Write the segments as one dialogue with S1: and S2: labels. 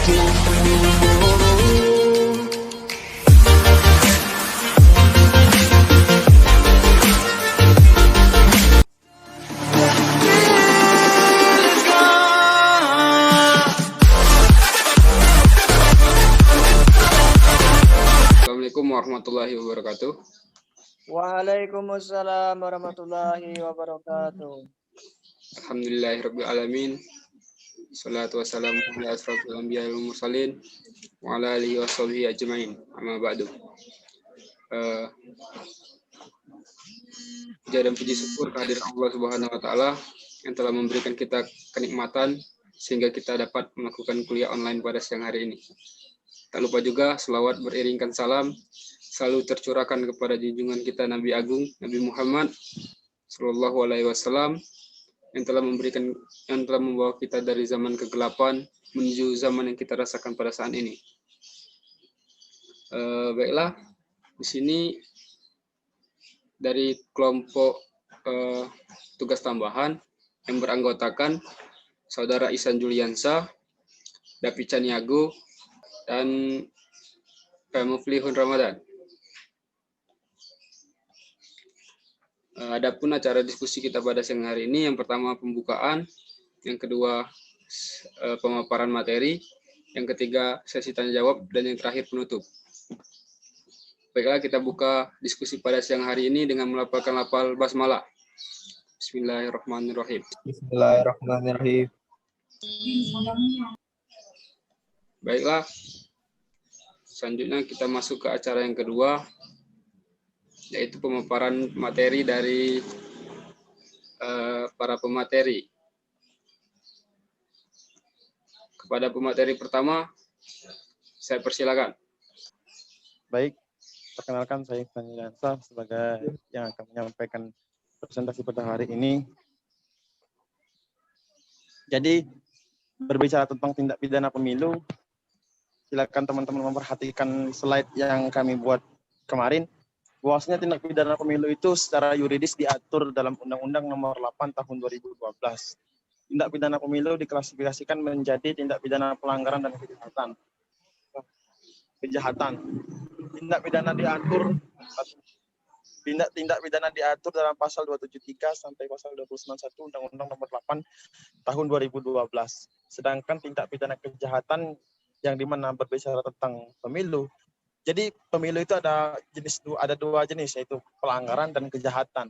S1: Assalamualaikum warahmatullahi wabarakatuh.
S2: Waalaikumsalam warahmatullahi wabarakatuh.
S1: Alhamdulillahirabbil alamin. Shalatu wassalamu ala asrofil anbiya'i wal mursalin wa ala alihi washabihi ajmain. Amma ba'du. Puja dan puji syukur kehadiran Allah Subhanahu wa taala yang telah memberikan kita kenikmatan sehingga kita dapat melakukan kuliah online pada siang hari ini. Tak lupa juga selawat beriringkan salam selalu tercurahkan kepada junjungan kita Nabi Agung Nabi Muhammad Sallallahu Alaihi Wasallam yang telah membawa kita dari zaman kegelapan menuju zaman yang kita rasakan pada saat ini. Baiklah, di sini dari kelompok tugas tambahan yang beranggotakan Saudara Ihsan Juliansa, Dapi Caniago, dan Muflihun Ramadan. Adapun acara diskusi kita pada siang hari ini, yang pertama pembukaan, yang kedua pemaparan materi, yang ketiga sesi tanya jawab, dan yang terakhir penutup. Baiklah, kita buka diskusi pada siang hari ini dengan melafalkan lafal basmalah. Bismillahirrahmanirrahim.
S2: Bismillahirrahmanirrahim.
S1: Baiklah, selanjutnya kita masuk ke acara yang kedua, yaitu pemaparan materi dari para pemateri. Kepada pemateri pertama, saya persilakan.
S3: Baik, perkenalkan saya Ihsan Juliansa sebagai yang akan menyampaikan presentasi pada hari ini. Jadi, berbicara tentang tindak pidana pemilu, silakan teman-teman memperhatikan slide yang kami buat kemarin. Bahwasanya tindak pidana pemilu itu secara yuridis diatur dalam Undang-Undang Nomor 8 Tahun 2012. Tindak pidana pemilu diklasifikasikan menjadi tindak pidana pelanggaran dan kejahatan. Tindak pidana diatur dalam pasal 273 sampai pasal 291 Undang-Undang Nomor 8 Tahun 2012. Sedangkan tindak pidana kejahatan yang dimana berbicara tentang pemilu. Jadi pemilu itu ada dua jenis, yaitu pelanggaran dan kejahatan.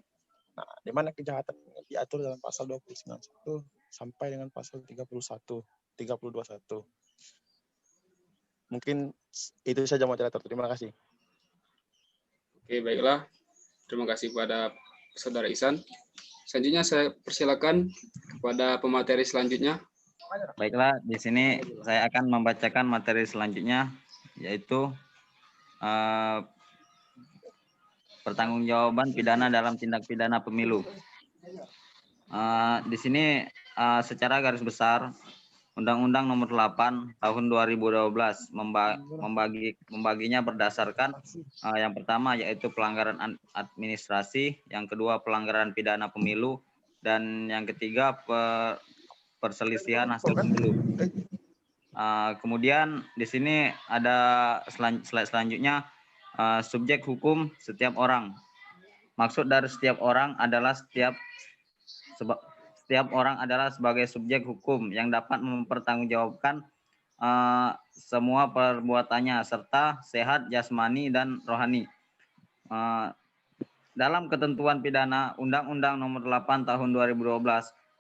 S3: Nah, di mana kejahatan diatur dalam pasal 291 sampai dengan pasal 321. Mungkin itu saja moderator. Terima kasih.
S1: Oke, baiklah. Terima kasih kepada Saudara Ihsan. Selanjutnya saya persilakan kepada pemateri selanjutnya.
S4: Baiklah, di sini saya akan membacakan materi selanjutnya, yaitu pertanggungjawaban pidana dalam tindak pidana pemilu. Di sini secara garis besar Undang-Undang Nomor 8 Tahun 2012 membaginya berdasarkan yang pertama yaitu pelanggaran administrasi, yang kedua pelanggaran pidana pemilu, dan yang ketiga perselisihan hasil pemilu. Kemudian di sini ada slide selanjutnya, subjek hukum setiap orang. Maksud dari setiap orang adalah setiap orang adalah sebagai subjek hukum yang dapat mempertanggungjawabkan semua perbuatannya serta sehat jasmani dan rohani. Dalam ketentuan pidana Undang-Undang Nomor 8 Tahun 2012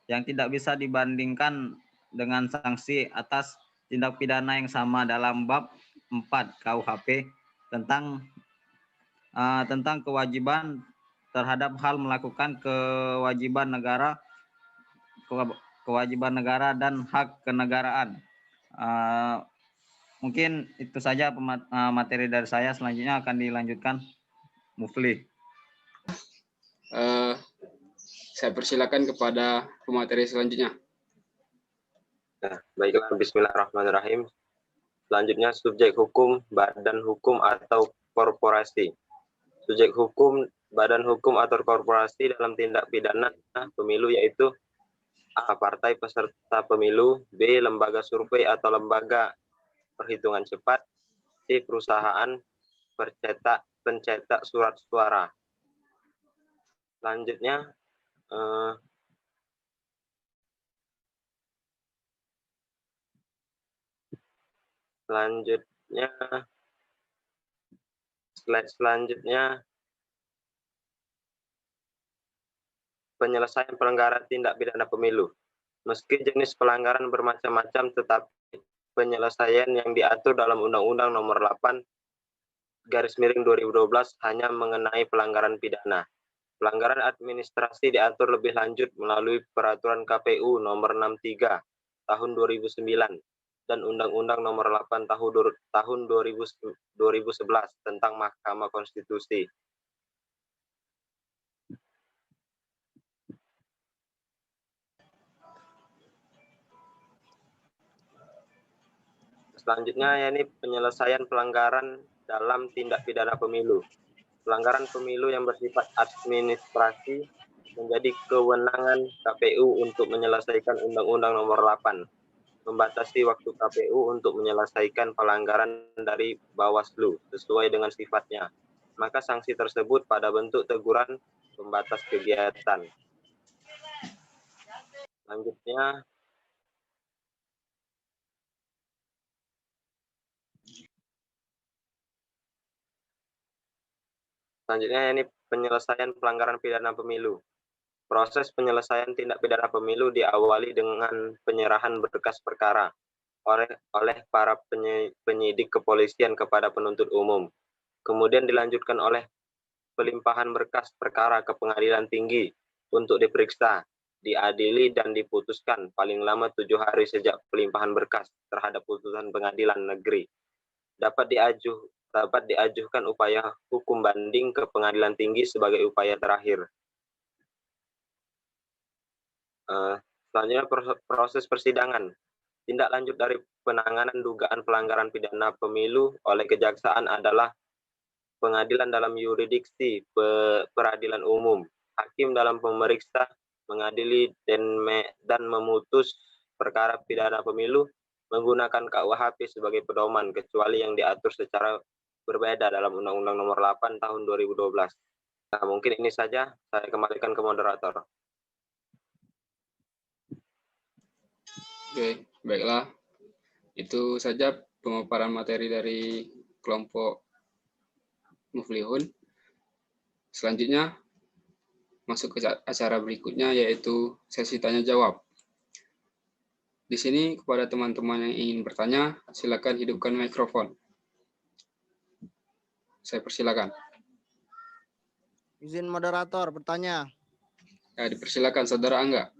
S4: yang tidak bisa dibandingkan dengan sanksi atas tindak pidana yang sama dalam bab 4 KUHP tentang kewajiban terhadap hal melakukan kewajiban negara dan hak kenegaraan. Mungkin itu saja materi dari saya. Selanjutnya akan dilanjutkan Mufli.
S1: Saya persilakan kepada pemateri selanjutnya.
S5: Nah, baiklah, bismillahirrahmanirrahim. Selanjutnya subjek hukum, badan hukum atau korporasi. Subjek hukum, badan hukum atau korporasi dalam tindak pidana pemilu yaitu A. Partai peserta pemilu, B. Lembaga survei atau lembaga perhitungan cepat. C. Perusahaan pencetak surat suara. Selanjutnya slide selanjutnya, penyelesaian pelanggaran tindak pidana pemilu. Meski jenis pelanggaran bermacam-macam, tetapi penyelesaian yang diatur dalam Undang-Undang Nomor 8/2012 hanya mengenai pelanggaran pidana. Pelanggaran administrasi diatur lebih lanjut melalui Peraturan KPU Nomor 63 Tahun 2009 dan Undang-Undang Nomor 8 Tahun 2011 tentang Mahkamah Konstitusi. Selanjutnya, yakni penyelesaian pelanggaran dalam tindak pidana pemilu. Pelanggaran pemilu yang bersifat administrasi menjadi kewenangan KPU untuk menyelesaikan Undang-Undang Nomor 8, membatasi waktu KPU untuk menyelesaikan pelanggaran dari Bawaslu sesuai dengan sifatnya. Maka sanksi tersebut pada bentuk teguran pembatas kegiatan. Selanjutnya ini penyelesaian pelanggaran pidana pemilu. Proses penyelesaian tindak pidana pemilu diawali dengan penyerahan berkas perkara oleh para penyidik kepolisian kepada penuntut umum. Kemudian dilanjutkan oleh pelimpahan berkas perkara ke pengadilan tinggi untuk diperiksa, diadili dan diputuskan paling lama 7 hari sejak pelimpahan berkas terhadap putusan pengadilan negeri. Dapat diajukan upaya hukum banding ke pengadilan tinggi sebagai upaya terakhir. Selanjutnya proses persidangan. Tindak lanjut dari penanganan dugaan pelanggaran pidana pemilu oleh kejaksaan adalah pengadilan dalam yurisdiksi peradilan umum. Hakim dalam pemeriksa, mengadili dan memutus perkara pidana pemilu menggunakan KUHP sebagai pedoman, kecuali yang diatur secara berbeda dalam Undang-Undang Nomor 8 Tahun 2012. Nah, mungkin ini saja, saya kembalikan ke moderator.
S1: Oke, baiklah. Itu saja pemaparan materi dari kelompok Muflihun. Selanjutnya, masuk ke acara berikutnya, yaitu sesi tanya-jawab. Di sini kepada teman-teman yang ingin bertanya, silakan hidupkan mikrofon. Saya persilakan.
S2: Izin moderator bertanya.
S1: Ya, dipersilakan Saudara Angga.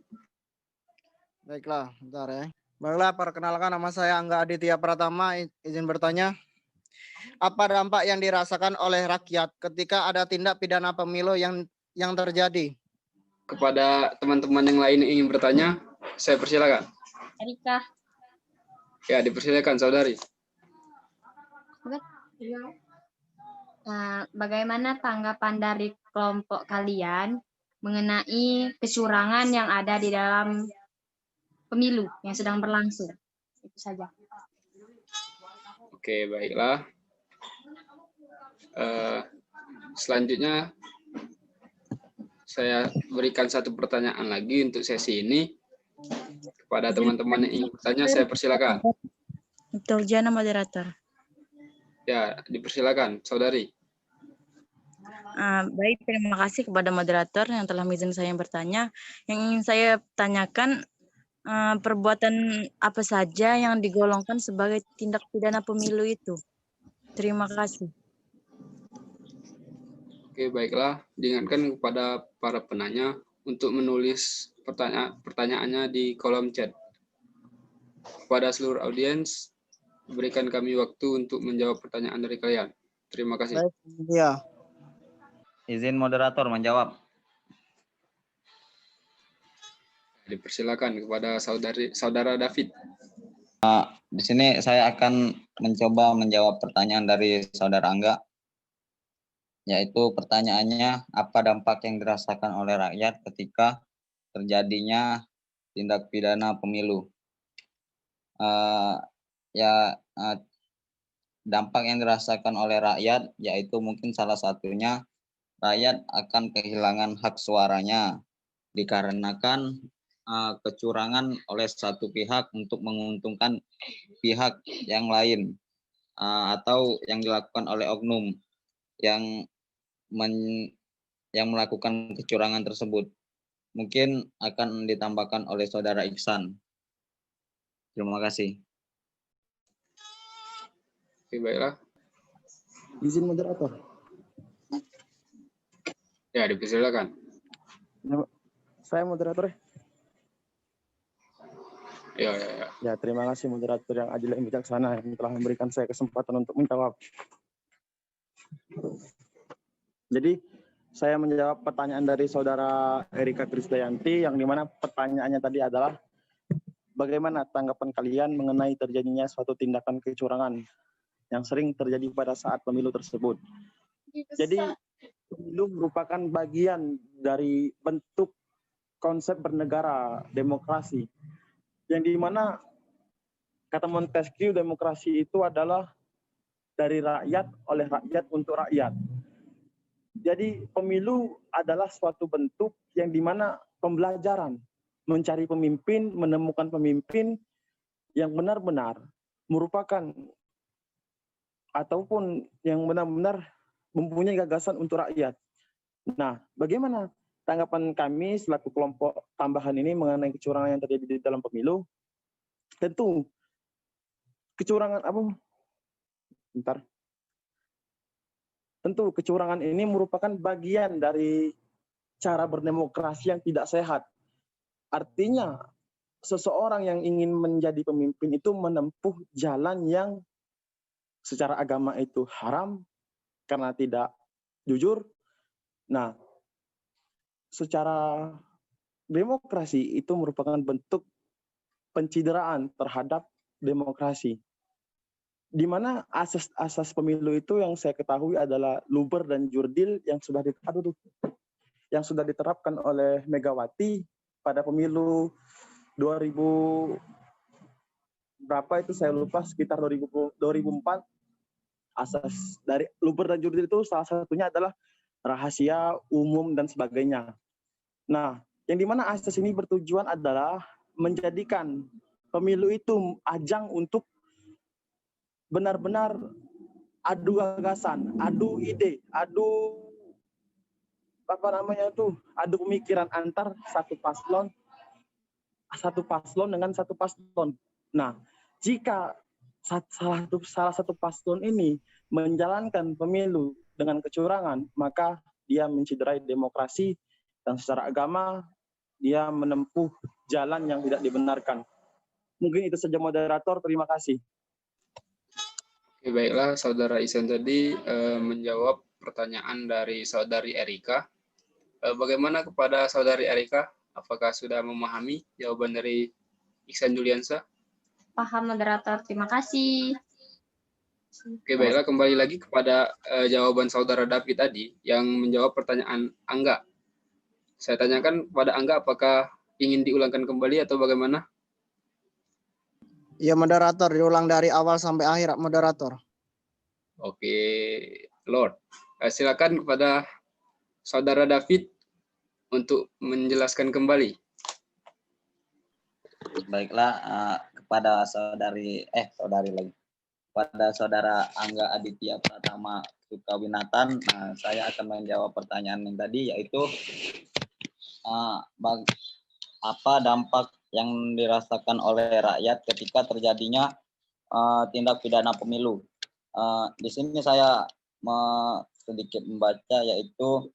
S2: Baiklah, bentar ya. Baiklah, perkenalkan nama saya Angga Aditya Pratama, izin bertanya. Apa dampak yang dirasakan oleh rakyat ketika ada tindak pidana pemilu yang terjadi?
S1: Kepada teman-teman yang lain yang ingin bertanya, saya persilakan.
S6: Erika.
S1: Ya, dipersilakan Saudari.
S6: Bagaimana tanggapan dari kelompok kalian mengenai kecurangan yang ada di dalam pemilu yang sedang berlangsung? Itu saja.
S1: Oke, baiklah. Selanjutnya, saya berikan satu pertanyaan lagi untuk sesi ini. Kepada teman-teman yang ingin bertanya, saya persilakan.
S6: Turjana moderator.
S1: Ya, dipersilakan, Saudari.
S6: Baik, terima kasih kepada moderator yang telah mengizinkan saya bertanya. Yang ingin saya tanyakan, perbuatan apa saja yang digolongkan sebagai tindak pidana pemilu itu? Terima kasih.
S1: Oke, baiklah. Diingatkan kepada para penanya untuk menulis pertanyaannya di kolom chat. Kepada seluruh audiens, berikan kami waktu untuk menjawab pertanyaan dari kalian. Terima kasih.
S2: Baik, ya.
S4: Izin moderator menjawab.
S1: Dipersilakan kepada Saudara David.
S4: Di sini saya akan mencoba menjawab pertanyaan dari Saudara Angga, yaitu pertanyaannya, apa dampak yang dirasakan oleh rakyat ketika terjadinya tindak pidana pemilu? dampak yang dirasakan oleh rakyat, yaitu mungkin salah satunya rakyat akan kehilangan hak suaranya dikarenakan kecurangan oleh satu pihak untuk menguntungkan pihak yang lain, atau yang dilakukan oleh oknum yang melakukan kecurangan tersebut. Mungkin akan ditambahkan oleh Saudara Iksan. Terima kasih.
S1: Oke, baiklah.
S3: Izin moderator.
S1: Ya, dipersilakan.
S3: Saya moderator.
S1: Ya.
S3: Ya, terima kasih moderator yang adil dan bijaksana yang telah memberikan saya kesempatan untuk menjawab. Jadi, saya menjawab pertanyaan dari Saudara Erika Krisdayanti yang dimana pertanyaannya tadi adalah bagaimana tanggapan kalian mengenai terjadinya suatu tindakan kecurangan yang sering terjadi pada saat pemilu tersebut. Jadi, pemilu merupakan bagian dari bentuk konsep bernegara demokrasi, yang dimana kata Montesquieu demokrasi itu adalah dari rakyat, oleh rakyat, untuk rakyat. Jadi pemilu adalah suatu bentuk yang dimana pembelajaran, mencari pemimpin, menemukan pemimpin yang benar-benar merupakan ataupun yang benar-benar mempunyai gagasan untuk rakyat. Nah, bagaimana tanggapan kami selaku kelompok tambahan ini mengenai kecurangan yang terjadi di dalam pemilu? Tentu kecurangan Tentu kecurangan ini merupakan bagian dari cara berdemokrasi yang tidak sehat. Artinya, seseorang yang ingin menjadi pemimpin itu menempuh jalan yang secara agama itu haram karena tidak jujur. Nah, secara demokrasi itu merupakan bentuk pencideraan terhadap demokrasi. Di mana asas-asas pemilu itu yang saya ketahui adalah luber dan jurdil yang sudah diterapkan oleh Megawati pada pemilu 2000 berapa itu saya lupa, sekitar 2004. Asas dari luber dan jurdil itu salah satunya adalah rahasia umum dan sebagainya. Nah, yang dimana asas ini bertujuan adalah menjadikan pemilu itu ajang untuk benar-benar adu gagasan, adu ide, adu pemikiran antar satu paslon dengan satu paslon. Nah, jika salah satu paslon ini menjalankan pemilu dengan kecurangan, maka dia menciderai demokrasi dan secara agama dia menempuh jalan yang tidak dibenarkan. Mungkin itu saja moderator, terima kasih.
S1: Oke, baiklah, Saudara Ihsan tadi menjawab pertanyaan dari Saudari Erika. Bagaimana kepada Saudari Erika? Apakah sudah memahami jawaban dari Ihsan Juliansyah?
S7: Paham moderator, terima kasih.
S1: Oke, baiklah, kembali lagi kepada jawaban Saudara David tadi yang menjawab pertanyaan Angga. Saya tanyakan kepada Angga apakah ingin diulangkan kembali atau bagaimana?
S2: Ya moderator, diulang dari awal sampai akhir moderator.
S1: Oke, Lord. Silakan kepada Saudara David untuk menjelaskan kembali.
S4: Baiklah, kepada kepada Saudara Angga Aditya Pratama Sukawinatan, saya akan menjawab pertanyaan yang tadi, yaitu apa dampak yang dirasakan oleh rakyat ketika terjadinya tindak pidana pemilu. Di sini saya sedikit membaca, yaitu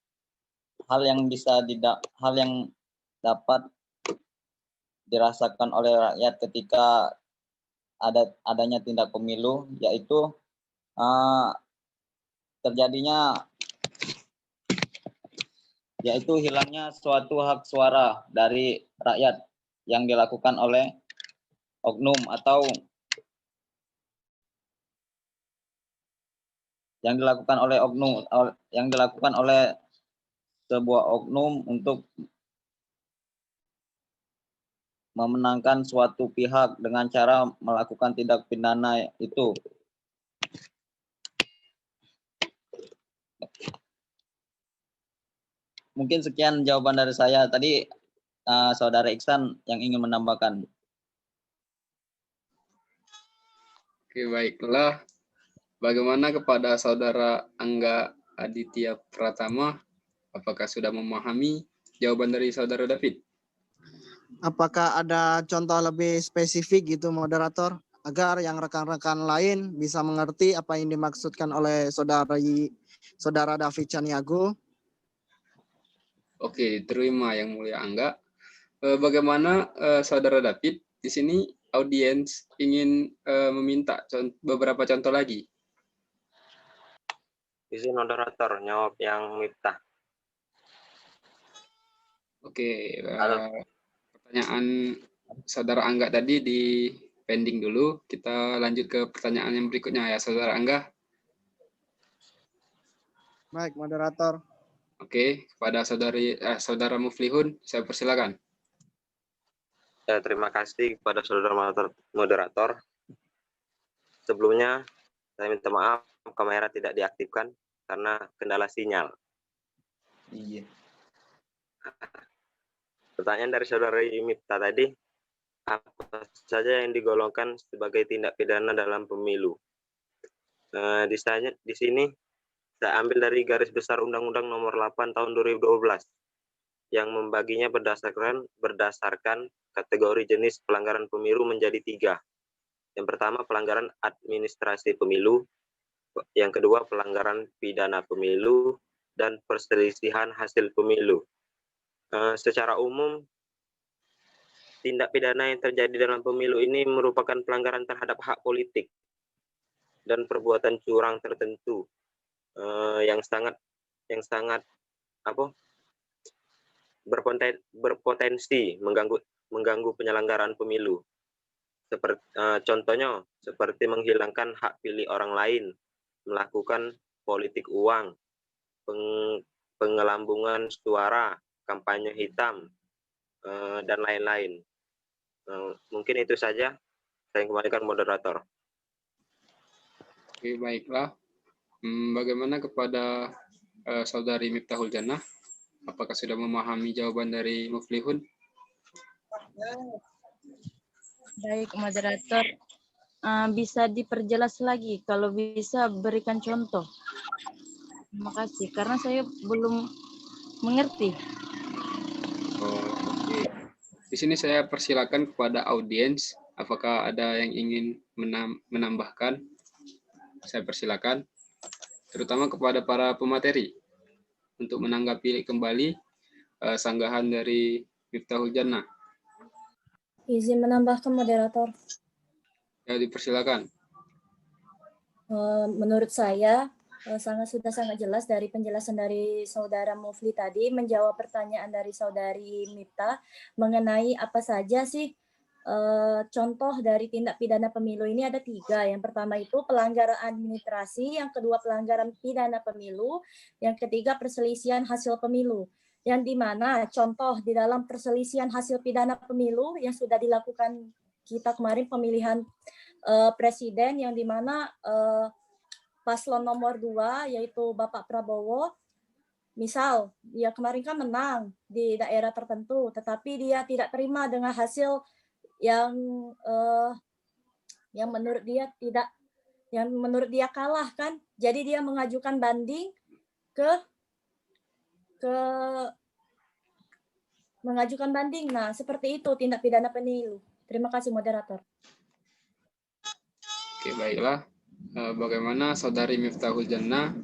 S4: hal yang dapat dirasakan oleh rakyat ketika adanya tindak pemilu, yaitu hilangnya suatu hak suara dari rakyat yang dilakukan oleh oknum atau yang dilakukan oleh sebuah oknum untuk memenangkan suatu pihak dengan cara melakukan tindak pidana itu. Mungkin sekian jawaban dari saya. Tadi Saudara Iksan yang ingin menambahkan.
S1: Oke, baiklah. Bagaimana kepada Saudara Angga Aditya Pratama? Apakah sudah memahami jawaban dari Saudara David?
S2: Apakah ada contoh lebih spesifik gitu moderator agar yang rekan-rekan lain bisa mengerti apa yang dimaksudkan oleh Saudara David Caniago?
S1: Oke, terima yang mulia Angga. Bagaimana Saudara David? Di sini audiens ingin meminta beberapa contoh lagi.
S5: Izin moderator jawab yang Miftah.
S1: Oke,
S5: Halo.
S1: pertanyaan Saudara Angga tadi di pending dulu. Kita lanjut ke pertanyaan yang berikutnya ya, Saudara Angga.
S2: Baik, moderator.
S1: Oke, kepada Saudara Muflihun, saya persilakan.
S5: Ya, terima kasih kepada saudara moderator. Sebelumnya, saya minta maaf kamera tidak diaktifkan karena kendala sinyal.
S4: Iya.
S5: Pertanyaan dari saudara Mifta tadi, apa saja yang digolongkan sebagai tindak pidana dalam pemilu? Di sini saya ambil dari garis besar Undang-Undang Nomor 8 Tahun 2012 yang membaginya berdasarkan kategori jenis pelanggaran pemilu menjadi 3. Yang pertama pelanggaran administrasi pemilu, yang kedua pelanggaran pidana pemilu, dan perselisihan hasil pemilu. Secara umum, tindak pidana yang terjadi dalam pemilu ini merupakan pelanggaran terhadap hak politik dan perbuatan curang tertentu yang sangat berpotensi mengganggu penyelenggaraan pemilu. Contohnya seperti menghilangkan hak pilih orang lain, melakukan politik uang, pengelambungan suara, kampanye hitam, dan lain-lain. Mungkin itu saja. Saya kembalikan moderator.
S1: Oke, baiklah. Bagaimana kepada Saudari Miftahul Jannah? Apakah sudah memahami jawaban dari Muflihun?
S6: Baik, moderator. Bisa diperjelas lagi, kalau bisa berikan contoh. Terima kasih, karena saya belum mengerti.
S1: Oke. Di sini saya persilakan kepada audiens, apakah ada yang ingin menambahkan? Saya persilakan, terutama kepada para pemateri, untuk menanggapi kembali sanggahan dari Miftahul Jannah.
S8: Izin menambahkan moderator.
S1: Ya, dipersilakan.
S8: Menurut saya sudah sangat jelas dari penjelasan dari saudara Mufli tadi menjawab pertanyaan dari saudari Mifta mengenai apa saja sih contoh dari tindak pidana pemilu ini. Ada 3. Yang pertama itu pelanggaran administrasi, yang kedua pelanggaran pidana pemilu, yang ketiga perselisihan hasil pemilu. Yang dimana contoh di dalam perselisihan hasil pidana pemilu yang sudah dilakukan kita kemarin pemilihan presiden, yang dimana paslon nomor 2 yaitu Bapak Prabowo, misal dia kemarin kan menang di daerah tertentu, tetapi dia tidak terima dengan hasil yang menurut dia kalah kan, jadi dia mengajukan banding mengajukan banding. Nah, seperti itu tindak pidana pemilu. Terima kasih moderator.
S1: Oke, baiklah. Bagaimana Saudari Miftahul Jannah?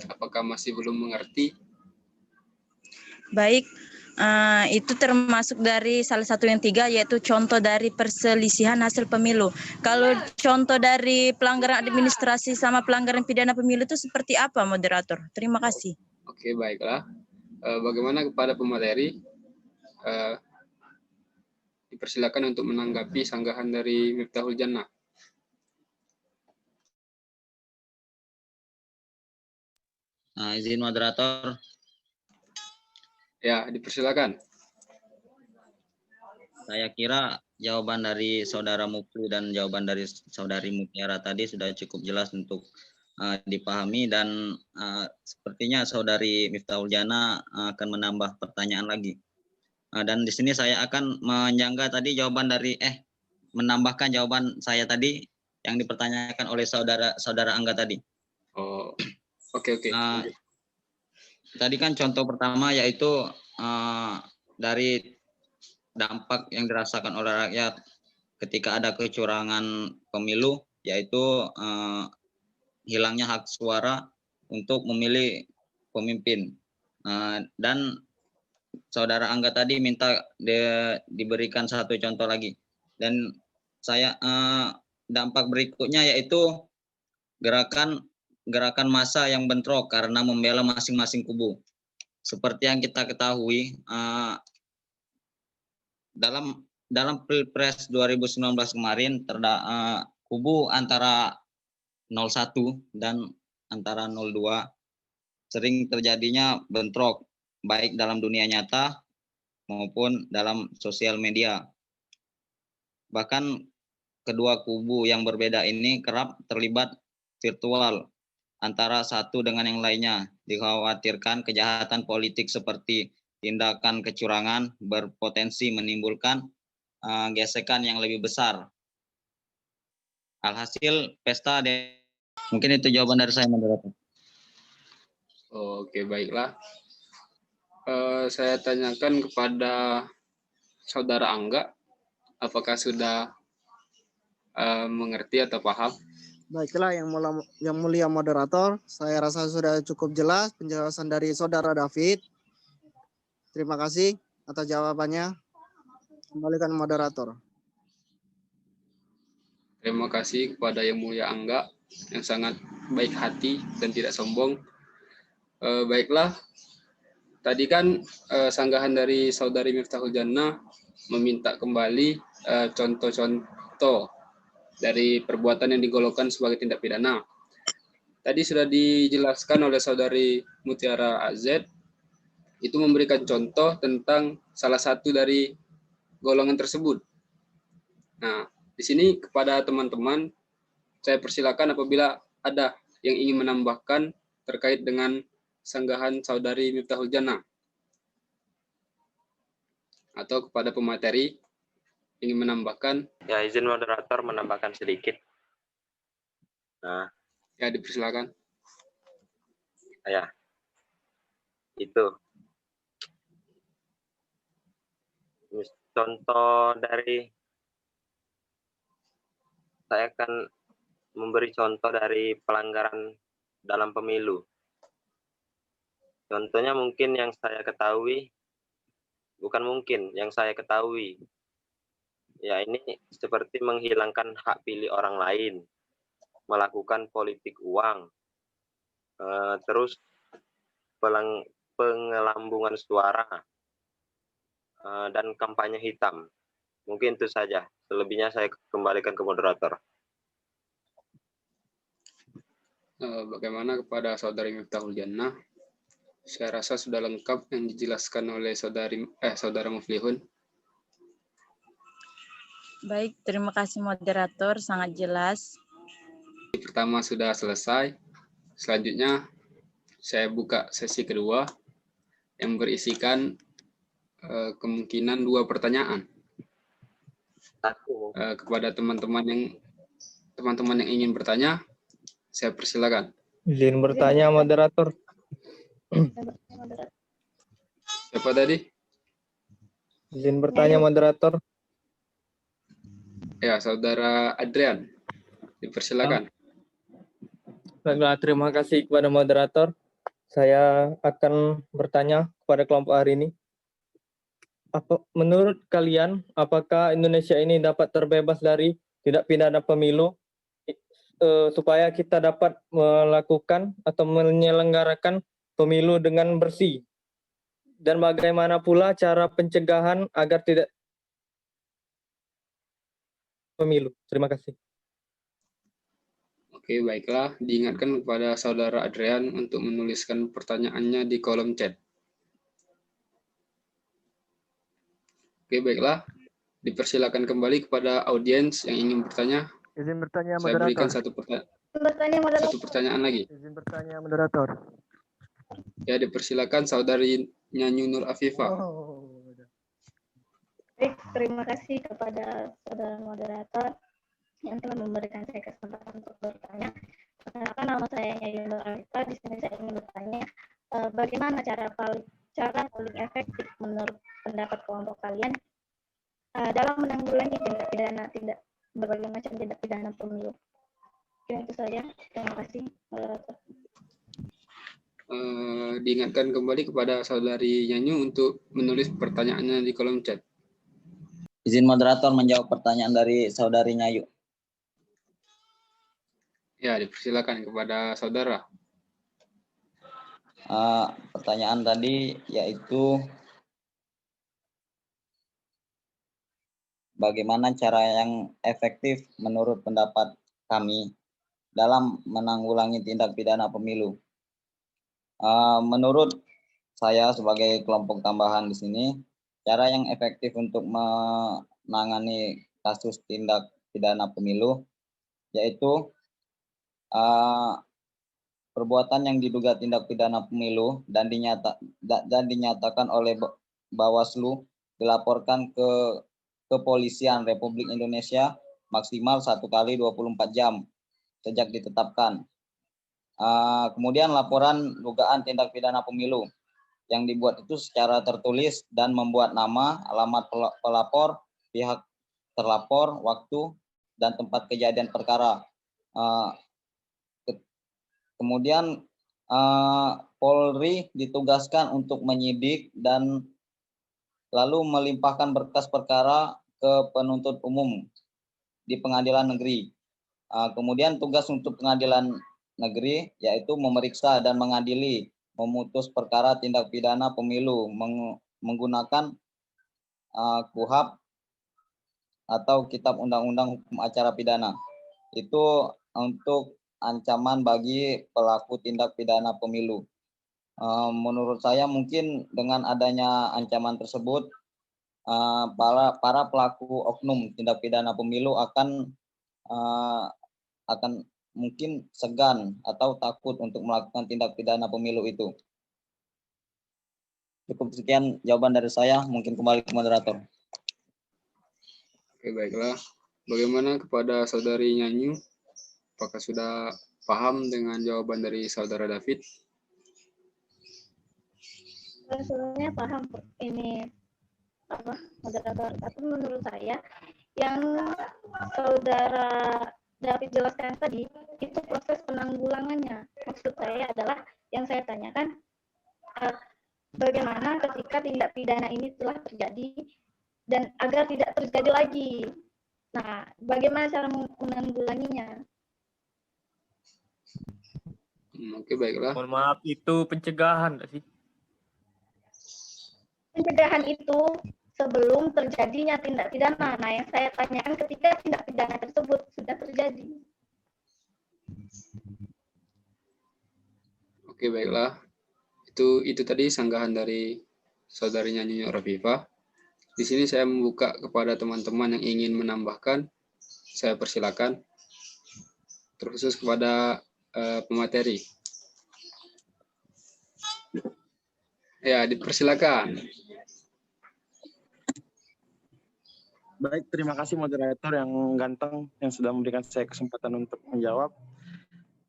S1: Apakah masih belum mengerti?
S6: Baik, itu termasuk dari salah satu yang 3, yaitu contoh dari perselisihan hasil pemilu. Kalau contoh dari pelanggaran administrasi sama pelanggaran pidana pemilu itu seperti apa, moderator? Terima kasih.
S1: Oke, baiklah. Bagaimana kepada pemateri? Dipersilakan untuk menanggapi sanggahan dari Miftahul Jannah.
S4: Izin moderator.
S1: Ya, dipersilakan.
S4: Saya kira jawaban dari Saudara Mufli dan jawaban dari Saudari Mutiara tadi sudah cukup jelas untuk dipahami, dan sepertinya Saudari Miftahul Jana akan menambah pertanyaan lagi. Dan di sini saya akan menjangga tadi jawaban dari menambahkan jawaban saya tadi yang dipertanyakan oleh Saudara Angga tadi.
S1: Oh, oke.
S4: Tadi kan contoh pertama yaitu dari dampak yang dirasakan oleh rakyat ketika ada kecurangan pemilu, yaitu hilangnya hak suara untuk memilih pemimpin. Dan Saudara Angga tadi minta diberikan satu contoh lagi. Dan saya dampak berikutnya yaitu gerakan massa yang bentrok karena membela masing-masing kubu. Seperti yang kita ketahui, dalam Pilpres 2019 kemarin kubu antara 01 dan antara 02 sering terjadinya bentrok baik dalam dunia nyata maupun dalam sosial media. Bahkan kedua kubu yang berbeda ini kerap terlibat virtual antara satu dengan yang lainnya. Dikhawatirkan kejahatan politik seperti tindakan kecurangan berpotensi menimbulkan gesekan yang lebih besar. Alhasil pesta mungkin itu jawaban dari saya, moderator.
S1: Oke, baiklah. Saya tanyakan kepada Saudara Angga, apakah sudah mengerti atau paham?
S2: Baiklah, yang mulia moderator, saya rasa sudah cukup jelas penjelasan dari Saudara David. Terima kasih atas jawabannya. Kembalikan moderator.
S1: Terima kasih kepada Yang Mulia Angga yang sangat baik hati dan tidak sombong. Baiklah, tadi kan sanggahan dari Saudari Miftahul Jannah meminta kembali contoh-contoh dari perbuatan yang digolongkan sebagai tindak pidana. Tadi sudah dijelaskan oleh Saudari Mutiara AZ, itu memberikan contoh tentang salah satu dari golongan tersebut. Nah, di sini kepada teman-teman, saya persilakan apabila ada yang ingin menambahkan terkait dengan sanggahan Saudari Miftahul Jannah, atau kepada pemateri ingin menambahkan.
S5: Ya, izin moderator menambahkan sedikit. Nah,
S1: ya, dipersilakan.
S5: Ya, itu contoh dari, saya akan memberi contoh dari pelanggaran dalam pemilu. Contohnya mungkin yang saya ketahui, bukan mungkin, yang saya ketahui, ya ini seperti menghilangkan hak pilih orang lain, melakukan politik uang, terus pengelambungan suara, dan kampanye hitam. Mungkin itu saja. Selebihnya saya kembalikan ke moderator.
S1: Bagaimana kepada Saudari Miftahul Jannah? Saya rasa sudah lengkap yang dijelaskan oleh Saudara Muflihun.
S6: Baik, terima kasih moderator, sangat jelas.
S1: Pertama sudah selesai. Selanjutnya saya buka sesi kedua yang berisikan kemungkinan 2 pertanyaan. Kepada teman-teman yang ingin bertanya, saya persilakan.
S9: Izin bertanya, moderator.
S1: Siapa tadi?
S9: Izin bertanya, moderator.
S1: Ya, Saudara Adrian. Dipersilakan.
S9: Baiklah, terima kasih kepada moderator. Saya akan bertanya kepada kelompok hari ini. Menurut kalian, apakah Indonesia ini dapat terbebas dari tindak pidana pemilu supaya kita dapat melakukan atau menyelenggarakan pemilu dengan bersih? Dan bagaimana pula cara pencegahan agar tidak pemilu? Terima kasih.
S1: Oke, baiklah. Diingatkan kepada Saudara Adrian untuk menuliskan pertanyaannya di kolom chat. Oke, baiklah. Dipersilakan kembali kepada audiens yang ingin bertanya.
S10: Izin bertanya
S1: Saya berikan
S10: moderator.
S1: satu pertanyaan lagi.
S10: Izin bertanya moderator.
S1: Ya, dipersilakan saudari Nyanyu Nur Afifah.
S11: Baik, terima kasih kepada saudara moderator yang telah memberikan saya kesempatan untuk bertanya. Perkenalkan, nama saya Nyanyu Nur Afifah. Di sini saya ingin bertanya, bagaimana cara paling efektif menurut pendapat kelompok kalian dalam menanggulangi berbagai macam tindak pidana pemilu. Itu saja. Terima kasih.
S1: Diingatkan kembali kepada saudari Nyanyu untuk menulis pertanyaannya di kolom chat.
S4: Izin moderator menjawab pertanyaan dari saudari Nyayu.
S1: Ya, dipersilakan kepada saudara.
S4: Pertanyaan tadi yaitu bagaimana cara yang efektif menurut pendapat kami dalam menanggulangi tindak pidana pemilu. Menurut saya sebagai kelompok tambahan di sini, cara yang efektif untuk menangani kasus tindak pidana pemilu yaitu perbuatan yang diduga tindak pidana pemilu dan dinyatakan oleh Bawaslu dilaporkan ke Kepolisian Republik Indonesia maksimal 1 kali 24 jam sejak ditetapkan. Kemudian laporan dugaan tindak pidana pemilu yang dibuat itu secara tertulis dan membuat nama, alamat pelapor, pihak terlapor, waktu, dan tempat kejadian perkara. Kemudian Polri ditugaskan untuk menyidik dan lalu melimpahkan berkas perkara ke penuntut umum di pengadilan negeri. Kemudian tugas untuk pengadilan negeri yaitu memeriksa dan mengadili, memutus perkara tindak pidana pemilu menggunakan KUHP atau Kitab Undang-Undang Hukum Acara Pidana. Itu untuk ancaman bagi pelaku tindak pidana pemilu. Menurut saya mungkin dengan adanya ancaman tersebut, para pelaku oknum tindak pidana pemilu akan mungkin segan atau takut untuk melakukan tindak pidana pemilu itu. Cukup sekian jawaban dari saya, mungkin kembali ke moderator.
S1: Oke, baiklah. Bagaimana kepada saudari Nyanyu? Apakah sudah paham dengan jawaban dari saudara David?
S11: Sebenarnya paham ini moderator, tapi menurut saya yang saudara David jelaskan tadi itu proses penanggulangannya. Maksud saya adalah yang saya tanyakan bagaimana ketika tindak pidana ini telah terjadi dan agar tidak terjadi lagi. Nah, bagaimana cara menanggulanginya?
S1: Oke, baiklah.
S10: Mohon maaf, itu pencegahan nggak sih?
S11: Pencegahan itu sebelum terjadinya tindak pidana. Nah, yang saya tanyakan ketika tindak pidana tersebut sudah terjadi.
S1: Oke, baiklah. Itu tadi sanggahan dari saudari Nyanyu Nur Afifah. Di sini saya membuka kepada teman-teman yang ingin menambahkan. Saya persilakan. Terkhusus kepada pemateri. Ya, dipersilakan.
S3: Baik, terima kasih moderator yang ganteng yang sudah memberikan saya kesempatan untuk menjawab.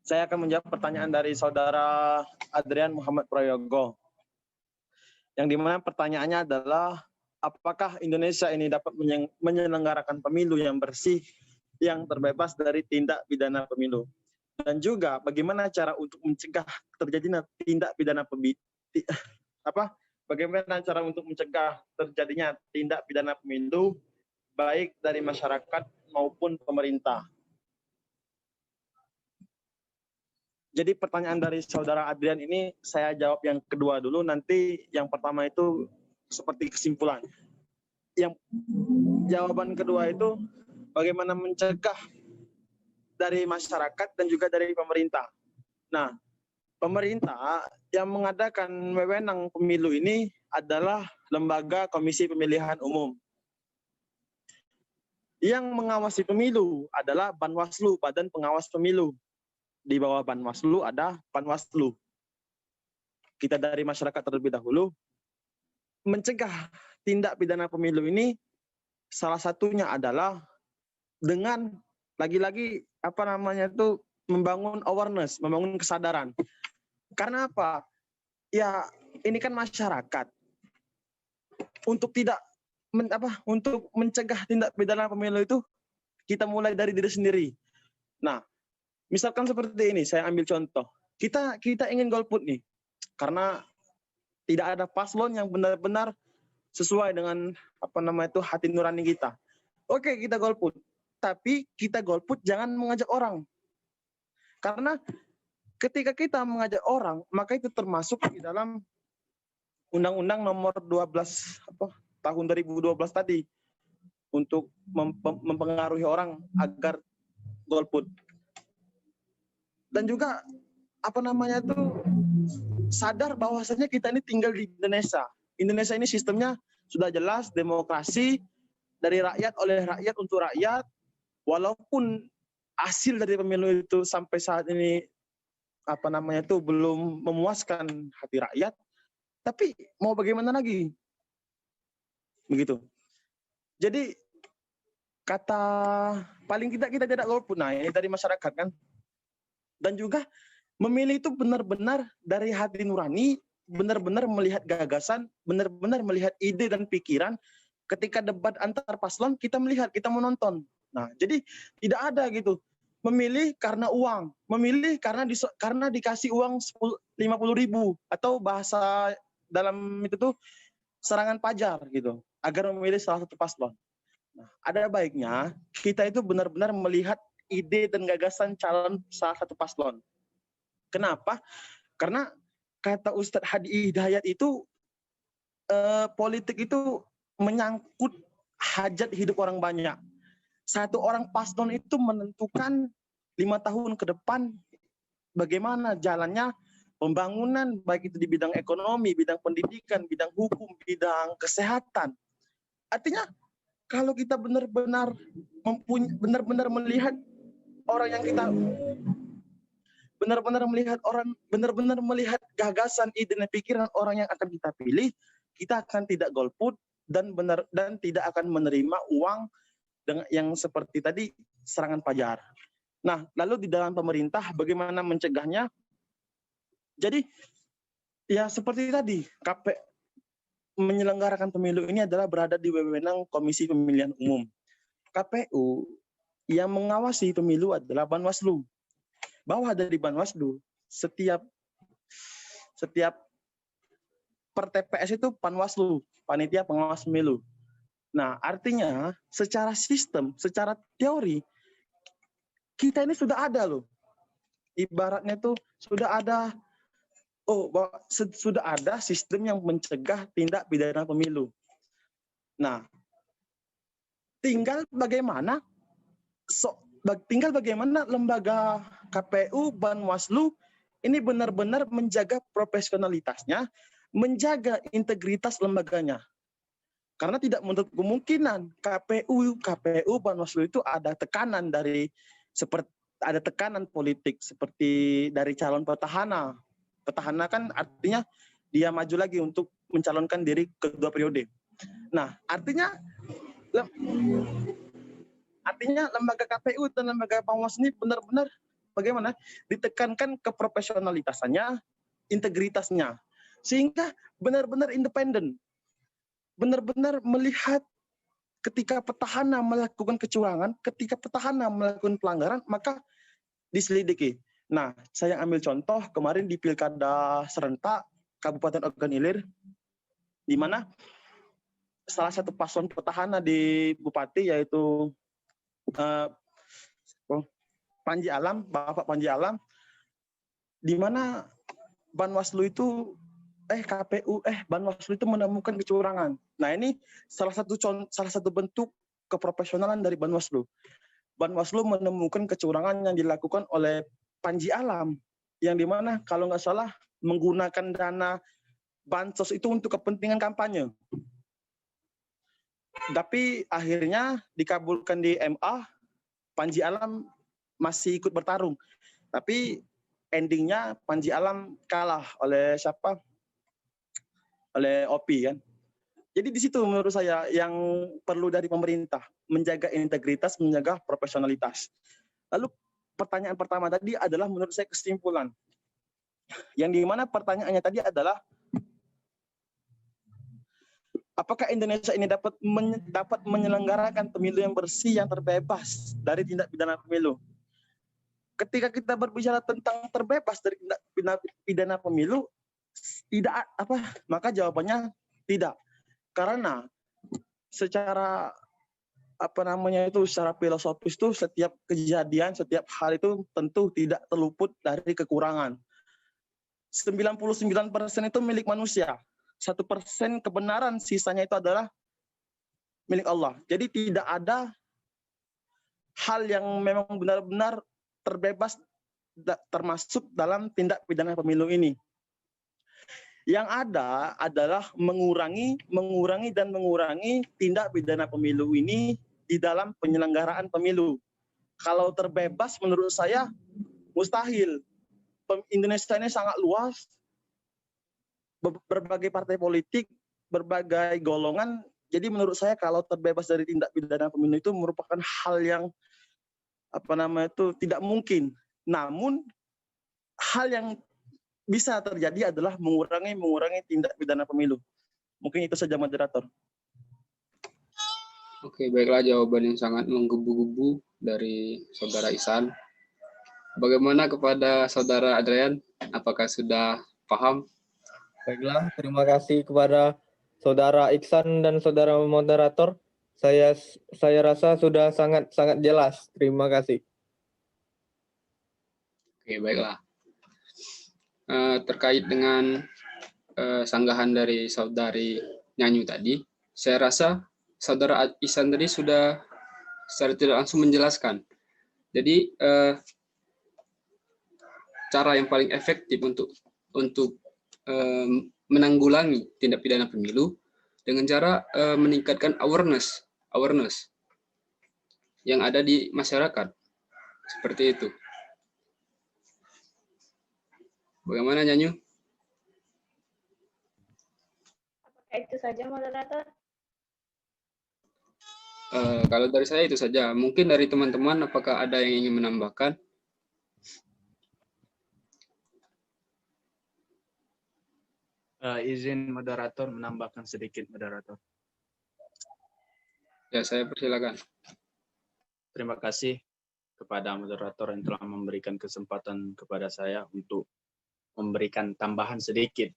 S3: Saya akan menjawab pertanyaan dari saudara Adrian Muhammad Prayogo. Yang dimana pertanyaannya adalah, apakah Indonesia ini dapat menyelenggarakan pemilu yang bersih, yang terbebas dari tindak pidana pemilu? Dan juga bagaimana cara untuk mencegah terjadinya tindak pidana bagaimana cara untuk mencegah terjadinya tindak pidana pemilu baik dari masyarakat maupun pemerintah. Jadi pertanyaan dari saudara Adrian ini saya jawab yang kedua dulu, nanti yang pertama itu seperti kesimpulan. Yang jawaban kedua itu bagaimana mencegah dari masyarakat dan juga dari pemerintah. Nah, pemerintah yang mengadakan wewenang pemilu ini adalah Lembaga Komisi Pemilihan Umum. Yang mengawasi pemilu adalah Banwaslu, Badan Pengawas Pemilu. Di bawah Banwaslu ada Panwaslu. Kita dari masyarakat terlebih dahulu mencegah tindak pidana pemilu ini salah satunya adalah dengan lagi-lagi membangun awareness, membangun kesadaran. Karena apa? Ya, ini kan masyarakat. Untuk untuk mencegah tindak pidana pemilu itu kita mulai dari diri sendiri. Nah, misalkan seperti ini, saya ambil contoh. Kita ingin golput nih, karena tidak ada paslon yang benar-benar sesuai dengan hati nurani kita. Oke, kita golput. Tapi kita golput jangan mengajak orang. Karena ketika kita mengajak orang, maka itu termasuk di dalam Undang-Undang Nomor 12 tahun 2012 tadi untuk mempengaruhi orang agar golput. Dan juga sadar bahwasanya kita ini tinggal di Indonesia. Indonesia ini sistemnya sudah jelas, demokrasi dari rakyat oleh rakyat untuk rakyat. Walaupun hasil dari pemilu itu sampai saat ini belum memuaskan hati rakyat, tapi mau bagaimana lagi? Begitu. Jadi kata paling kita tidak golput. Nah, ini dari masyarakat kan. Dan juga memilih itu benar-benar dari hati nurani, benar-benar melihat gagasan, benar-benar melihat ide dan pikiran. Ketika debat antar paslon, kita melihat, kita menonton. Nah, jadi tidak ada gitu. Memilih karena uang, memilih karena dikasih uang 50.000 atau bahasa dalam itu tuh serangan pajar gitu, agar memilih salah satu paslon. Nah, ada baiknya kita itu benar-benar melihat ide dan gagasan calon salah satu paslon. Kenapa? Karena kata Ustadz Hadi Hidayat itu politik itu menyangkut hajat hidup orang banyak. Satu orang paslon itu menentukan 5 tahun ke depan bagaimana jalannya pembangunan, baik itu di bidang ekonomi, bidang pendidikan, bidang hukum, bidang kesehatan. Artinya kalau kita benar-benar melihat orang yang kita benar-benar melihat gagasan, ide dan pikiran orang yang akan kita pilih, kita akan tidak golput dan tidak akan menerima uang yang seperti tadi serangan pajar. Nah, lalu di dalam pemerintah bagaimana mencegahnya? Jadi ya seperti tadi, menyelenggarakan pemilu ini adalah berada di wewenang Komisi Pemilihan Umum. KPU yang mengawasi pemilu adalah Banwaslu. Bawah dari Banwaslu, setiap per TPS itu Panwaslu, Panitia Pengawas Pemilu. Nah, artinya secara sistem, secara teori, kita ini sudah ada loh. Ibaratnya tuh sudah ada sistem yang mencegah tindak pidana pemilu. Nah, tinggal bagaimana lembaga KPU, Banwaslu ini benar-benar menjaga profesionalitasnya, menjaga integritas lembaganya. Karena tidak menutup kemungkinan KPU, Banwaslu itu ada tekanan ada tekanan politik seperti dari calon petahana. Petahana kan artinya dia maju lagi untuk mencalonkan diri kedua periode. Nah, artinya lembaga KPU dan lembaga Panwas ini benar-benar bagaimana ditekankan keprofesionalitasannya, integritasnya, sehingga benar-benar independen, benar-benar melihat ketika petahana melakukan kecurangan, ketika petahana melakukan pelanggaran, maka diselidiki. Nah, saya ambil contoh kemarin di Pilkada serentak Kabupaten Ogan Ilir, di mana salah satu paslon petahana di Bupati yaitu Panji Alam, Bapak Panji Alam, di mana Banwaslu itu Banwaslu itu menemukan kecurangan. Nah, ini salah satu bentuk keprofesionalan dari Banwaslu. Banwaslu menemukan kecurangan yang dilakukan oleh Panji Alam, yang dimana kalau nggak salah menggunakan dana bansos itu untuk kepentingan kampanye. Tapi akhirnya dikabulkan di MA, Panji Alam masih ikut bertarung. Tapi endingnya Panji Alam kalah oleh siapa? Oleh Opi kan. Jadi di situ menurut saya yang perlu dari pemerintah, menjaga integritas, menjaga profesionalitas. Lalu pertanyaan pertama tadi adalah menurut saya kesimpulan. Yang dimana pertanyaannya tadi adalah apakah Indonesia ini dapat menyelenggarakan pemilu yang bersih, yang terbebas dari tindak pidana pemilu? Ketika kita berbicara tentang terbebas dari tindak pidana pemilu, tidak maka jawabannya tidak. Karena secara secara filosofis itu setiap kejadian, setiap hal itu tentu tidak terluput dari kekurangan. 99% itu milik manusia. 1% kebenaran, sisanya itu adalah milik Allah. Jadi tidak ada hal yang memang benar-benar terbebas termasuk dalam tindak pidana pemilu ini. Yang ada adalah mengurangi tindak pidana pemilu ini di dalam penyelenggaraan pemilu. Kalau terbebas menurut saya mustahil. Indonesia ini sangat luas, berbagai partai politik, berbagai golongan. Jadi menurut saya kalau terbebas dari tindak pidana pemilu itu merupakan hal yang tidak mungkin. Namun hal yang bisa terjadi adalah mengurangi tindak pidana pemilu. Mungkin itu saja moderator.
S1: Oke, baiklah jawaban yang sangat menggebu-gebu dari Saudara Ihsan. Bagaimana kepada Saudara Adrian? Apakah sudah paham?
S9: Baiklah, terima kasih kepada Saudara Ihsan dan Saudara moderator. Saya rasa sudah sangat jelas. Terima kasih.
S1: Oke, baiklah. Terkait dengan sanggahan dari Saudari Nyanyu tadi, saya rasa Saudara Ihsan tadi sudah secara tidak langsung menjelaskan. Jadi cara yang paling efektif untuk menanggulangi tindak pidana pemilu dengan cara meningkatkan awareness yang ada di masyarakat. Seperti itu. Bagaimana Nyanyu?
S11: Apakah itu saja moderator?
S1: Kalau dari saya itu saja. Mungkin dari teman-teman apakah ada yang ingin menambahkan?
S12: Izin moderator menambahkan sedikit moderator.
S1: Ya, saya persilakan.
S12: Terima kasih kepada moderator yang telah memberikan kesempatan kepada saya untuk memberikan tambahan sedikit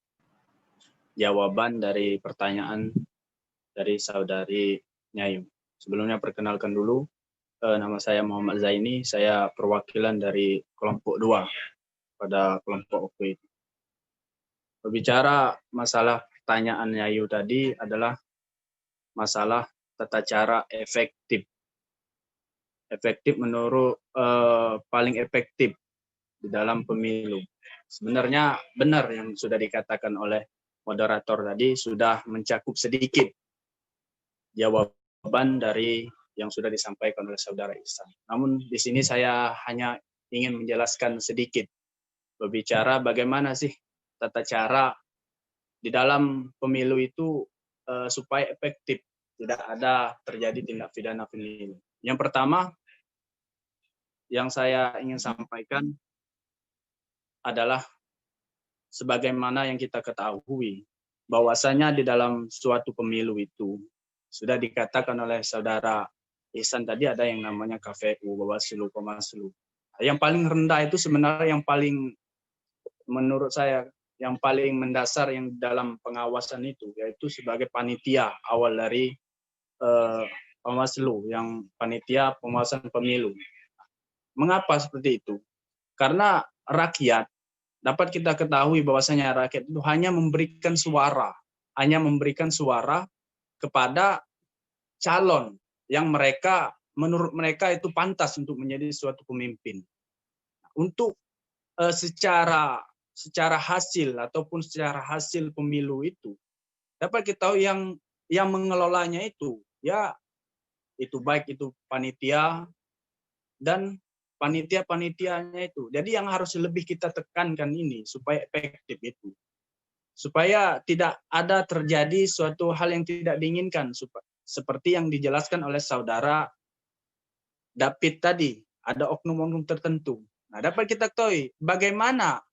S12: jawaban dari pertanyaan dari Saudari Nyayu. Sebelumnya perkenalkan dulu, nama saya Muhammad Zaini, saya perwakilan dari kelompok 2 pada kelompok OP. Berbicara masalah pertanyaan Nyayu tadi adalah masalah tata cara efektif. Efektif menurut paling efektif di dalam pemilu. Sebenarnya benar yang sudah dikatakan oleh moderator tadi, sudah mencakup sedikit jawaban dari yang sudah disampaikan oleh Saudara Ihsan. Namun di sini saya hanya ingin menjelaskan sedikit, berbicara bagaimana sih tata cara di dalam pemilu itu supaya efektif, tidak ada terjadi tindak pidana pemilu. Yang pertama yang saya ingin sampaikan adalah sebagaimana yang kita ketahui bahwasanya di dalam suatu pemilu itu sudah dikatakan oleh Saudara Ihsan tadi ada yang namanya KPU, Bawaslu, Pemaslu. Yang paling rendah itu sebenarnya yang paling menurut saya yang paling mendasar yang dalam pengawasan itu yaitu sebagai panitia awal dari Pemaslu, yang panitia pengawasan pemilu. Mengapa seperti itu? Karena rakyat dapat kita ketahui bahwasanya rakyat itu hanya memberikan suara kepada calon yang menurut mereka itu pantas untuk menjadi suatu pemimpin. Untuk secara hasil ataupun secara hasil pemilu itu dapat kita tahu yang mengelolanya itu ya itu baik itu panitia dan panitia-panitianya itu. Jadi yang harus lebih kita tekankan ini supaya efektif itu. Supaya tidak ada terjadi suatu hal yang tidak diinginkan seperti yang dijelaskan oleh saudara David tadi, ada oknum-oknum tertentu. Nah, dapat kita ketahui bagaimana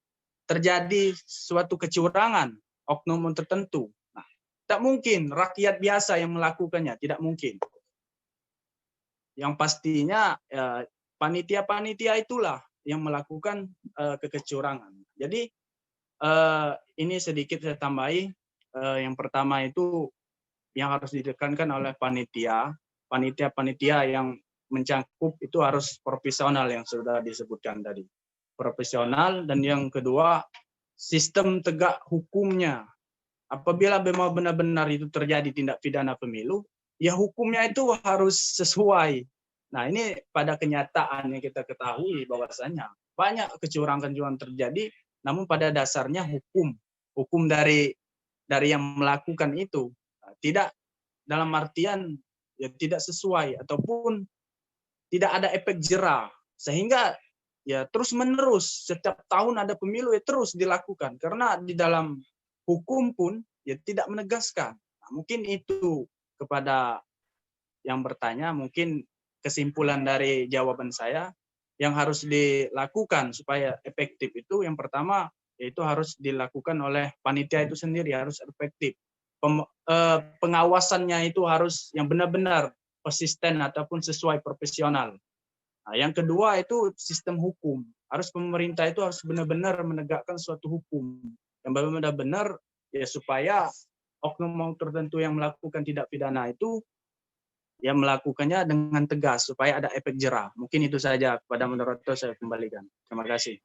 S12: terjadi suatu kecurangan oknum tertentu. Nah, tak mungkin rakyat biasa yang melakukannya, tidak mungkin. Yang pastinya panitia-panitia itulah yang melakukan kecurangan. Jadi ini sedikit saya tambahi. Yang pertama itu yang harus ditekankan oleh panitia yang mencangkup itu harus profesional yang sudah disebutkan tadi. Profesional, dan yang kedua sistem tegak hukumnya. Apabila memang benar-benar itu terjadi tindak pidana pemilu, ya hukumnya itu harus sesuai. Nah, ini pada kenyataan yang kita ketahui bahwasanya banyak kecurangan terjadi, namun pada dasarnya hukum dari yang melakukan itu tidak dalam artian ya tidak sesuai ataupun tidak ada efek jera, sehingga ya terus menerus setiap tahun ada pemilu ya terus dilakukan karena di dalam hukum pun ya tidak menegaskan. Nah, mungkin itu kepada yang bertanya, mungkin kesimpulan dari jawaban saya yang harus dilakukan supaya efektif itu yang pertama yaitu harus dilakukan oleh panitia itu sendiri, harus efektif. Pengawasannya itu harus yang benar-benar konsisten ataupun sesuai profesional. Nah, yang kedua itu sistem hukum. Harus pemerintah itu harus benar-benar menegakkan suatu hukum yang benar-benar ya supaya oknum tertentu yang melakukan tindak pidana itu ya melakukannya dengan tegas supaya ada efek jera. Mungkin itu saja kepada moderator saya kembalikan. Terima kasih.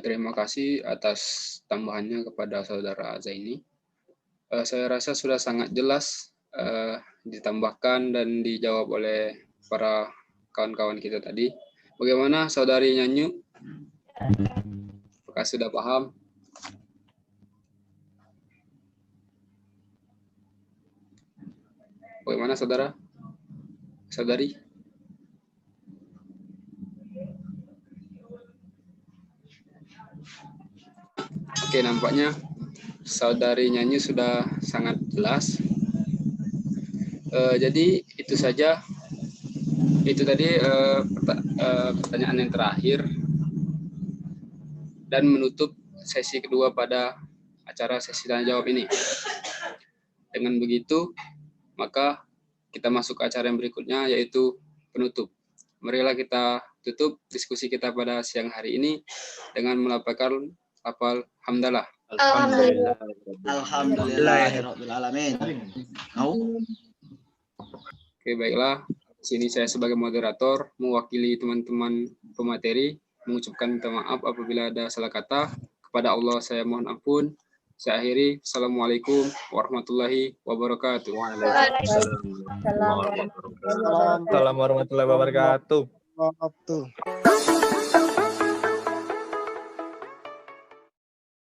S1: Terima kasih atas tambahannya kepada saudara Zaini. Saya rasa sudah sangat jelas ditambahkan dan dijawab oleh para kawan-kawan kita tadi. Bagaimana saudari Nyanyu? Apakah sudah paham? Bagaimana saudara? Saudari? Oke, nampaknya saudari Nyanyi sudah sangat jelas. Jadi itu saja. Itu tadi pertanyaan yang terakhir dan menutup sesi kedua pada acara sesi tanya jawab ini. Dengan begitu, maka kita masuk ke acara yang berikutnya yaitu penutup. Marilah kita tutup diskusi kita pada siang hari ini dengan melafalkan lafal hamdalah.
S13: Alhamdulillah. Alhamdulillahirabbil alamin.
S1: Oke, baiklah. Sini saya sebagai moderator mewakili teman-teman pemateri mengucapkan minta maaf apabila ada salah kata. Kepada Allah saya mohon ampun. Saya akhiri. Assalamualaikum warahmatullahi wabarakatuh.
S9: Waalaikumsalam warahmatullahi wabarakatuh.